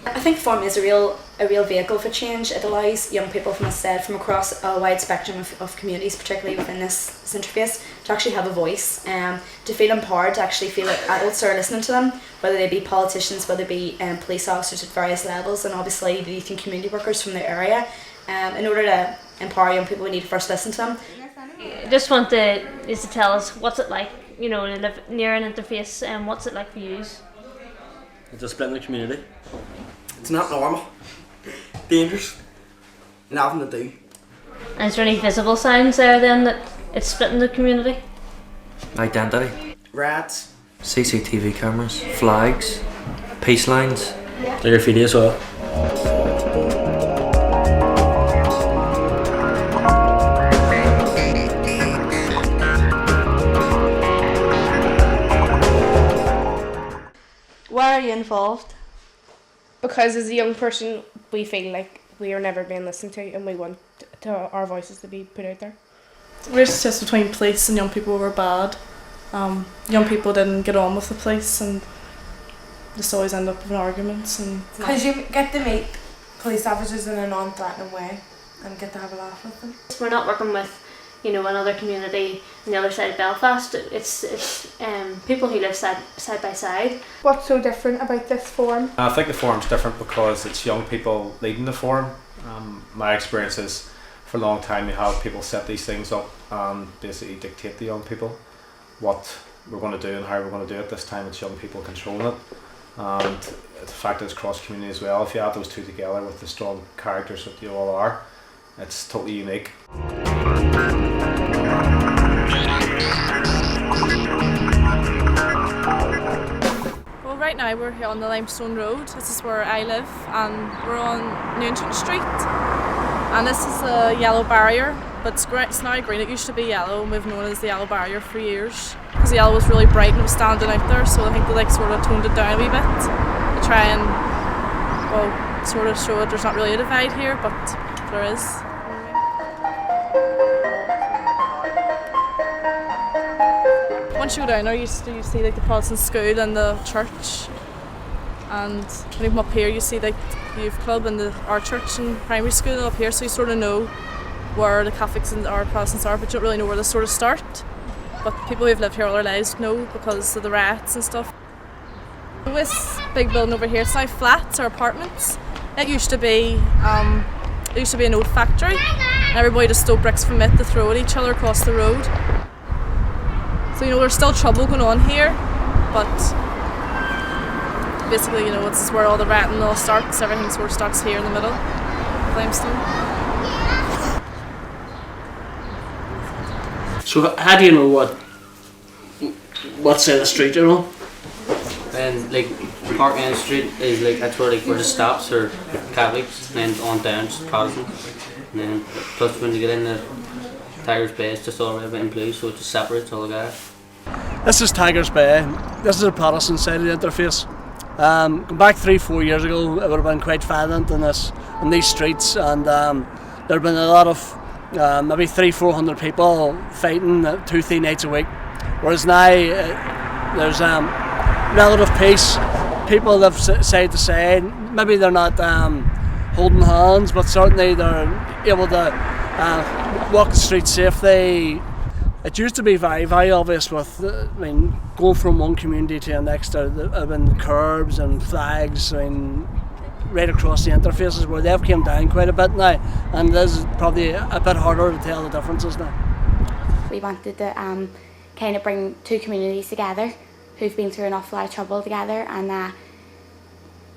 I think forum is a real vehicle for change. It allows young people, from across a wide spectrum of communities, particularly within this interface, to actually have a voice, to feel empowered, to actually feel that adults are listening to them, whether they be politicians, whether they be police officers at various levels, and obviously the youth and community workers from their area. In order to empower young people, we need to first listen to them. Just want to tell us what's it like, to live near an interface, and what's it like for you? It's a split in the community. It's not normal. Dangerous. Nothing to do. And is there any visible signs there then that it's splitting the community? Identity. Rats. CCTV cameras. Flags. Peace lines. Like graffiti as well. Why are you involved? Because as a young person, we feel like we are never being listened to, and we want our voices to be put out there. Relationships between police and young people were bad. Young people didn't get on with the police and just always end up in arguments. Because you get to meet police officers in a non-threatening way and get to have a laugh with them. We're not working with another community on the other side of Belfast. It's people who live side by side. What's so different about this forum? I think the forum's different because it's young people leading the forum. My experience is, for a long time you have people set these things up and basically dictate to young people what we're going to do and how we're going to do it. This time it's young people controlling it, and the fact that it's cross community as well. If you add those two together with the strong characters that you all are, it's totally unique. Well, right now we're here on the Limestone Road. This is where I live, and we're on Newington Street. And this is a yellow barrier, but it's now green. It used to be yellow, and we've known it as the yellow barrier for years. Because the yellow was really bright and it was standing out there, so I think they sort of toned it down a wee bit to try and, sort of show it there's not really a divide here, but there is. Once you go down there, you see like the Protestant school and the church, and when you come up here, you see like the youth club and our church and primary school up here. So you sort of know where the Catholics and our Protestants are, but you don't really know where they sort of start. But people who've lived here all their lives know because of the rats and stuff. This big building over here, it's now flats or apartments. It used to be an old factory, and everybody just stole bricks from it to throw at each other across the road. So there's still trouble going on here, but basically it's where all the ratting all starts. Everything sort of starts here in the middle, Limestone. So how do you know what side of the street you're on? And like parking in the street is like that's where the stops are Catholics, and then on down it's Protestant, and then plus when you get in the Tigers Bay it's just all red, white and blue, so it just separates all the guys. This is Tigers Bay. This is the Protestant side of the interface. Going back 3-4 years ago, it would have been quite violent in these streets, and there have been a lot of maybe 300-400 people fighting 2-3 nights a week. Whereas now there's relative peace. People live side to side. Maybe they're not holding hands, but certainly they're able to walk the streets safely. It used to be very, very obvious with, going from one community to the next. There have been curbs and flags, right across the interfaces where they've came down quite a bit now, and this is probably a bit harder to tell the differences now. We wanted to kind of bring two communities together who've been through an awful lot of trouble together, and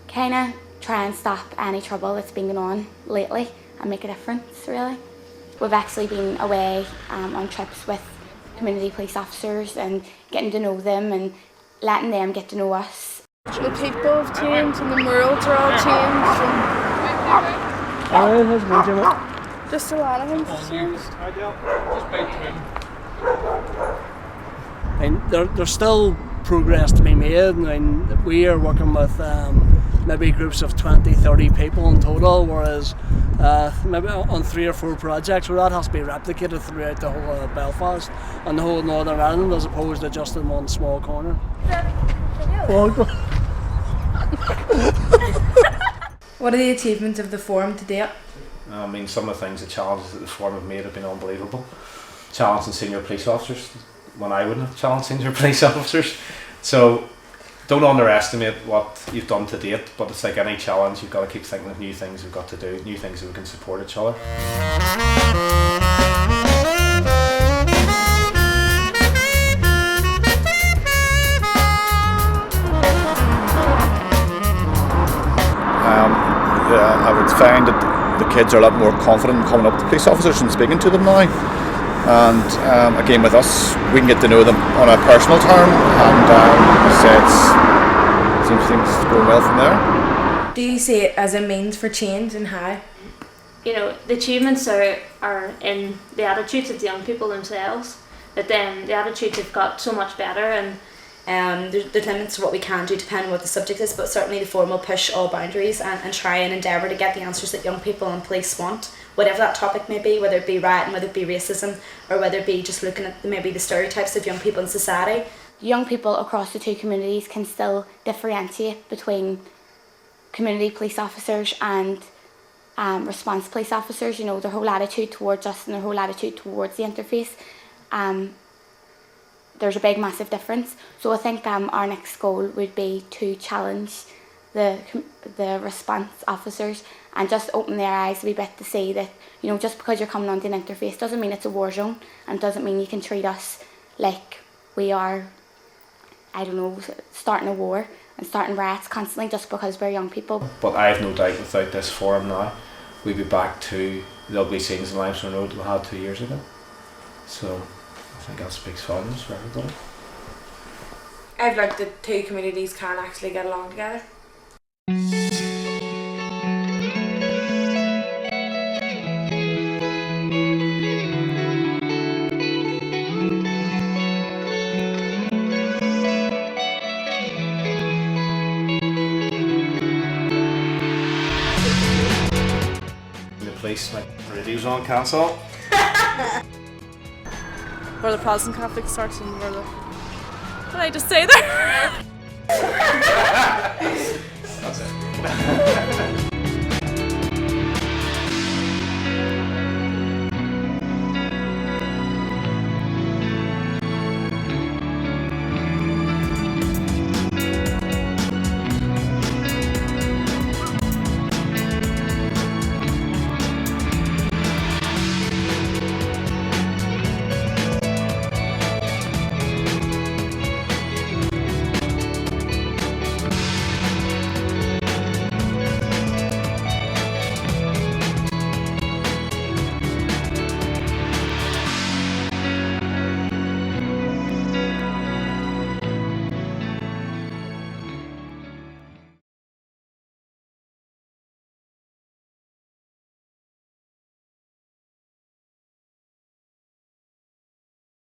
kind of try and stop any trouble that's been going on lately and make a difference, really. We've actually been away on trips with community police officers and getting to know them and letting them get to know us. The people have changed and the worlds are all changed. Just a lot of things have changed. There's still progress to be made. We are working with maybe groups of 20-30 people in total, whereas maybe on 3 or 4 projects where that has to be replicated throughout the whole of Belfast and the whole of Northern Ireland, as opposed to just in one small corner. What are the achievements of the forum to date? I mean, some of the things, the challenges that the forum have made have been unbelievable. Challenging senior police officers when I wouldn't have challenged senior police officers. So don't underestimate what you've done to date, but it's like any challenge, you've got to keep thinking of new things we've got to do, new things that we can support each other. I would find that the kids are a lot more confident in coming up to police officers and speaking to them now. And again, with us, we can get to know them on a personal term, and it seems things going well from there. Do you see it as a means for change, and how? You know, the achievements are in the attitudes of the young people themselves. That then the attitudes have got so much better, and there's limits to what we can do depending on what the subject is, but certainly the forum will push all boundaries and try and endeavour to get the answers that young people and police want, whatever that topic may be, whether it be rioting, whether it be racism, or whether it be just looking at maybe the stereotypes of young people in society. Young people across the two communities can still differentiate between community police officers and response police officers. You know, their whole attitude towards us and their whole attitude towards the interface. There's a big massive difference. So I think our next goal would be to challenge the response officers and just open their eyes a wee bit to see that, you know, just because you're coming onto an interface doesn't mean it's a war zone, and doesn't mean you can treat us like we are, I don't know, starting a war and starting riots constantly just because we're young people. But I have no doubt without this forum now, we'll be back to the ugly scenes in Limestone Road we had 2 years ago. So I think that speaks volumes for everybody. I've learnt that two communities can actually get along together. The police, like, radio's on, cancel. Where the Protestant Catholic starts and where the... What did I just say there? That's it.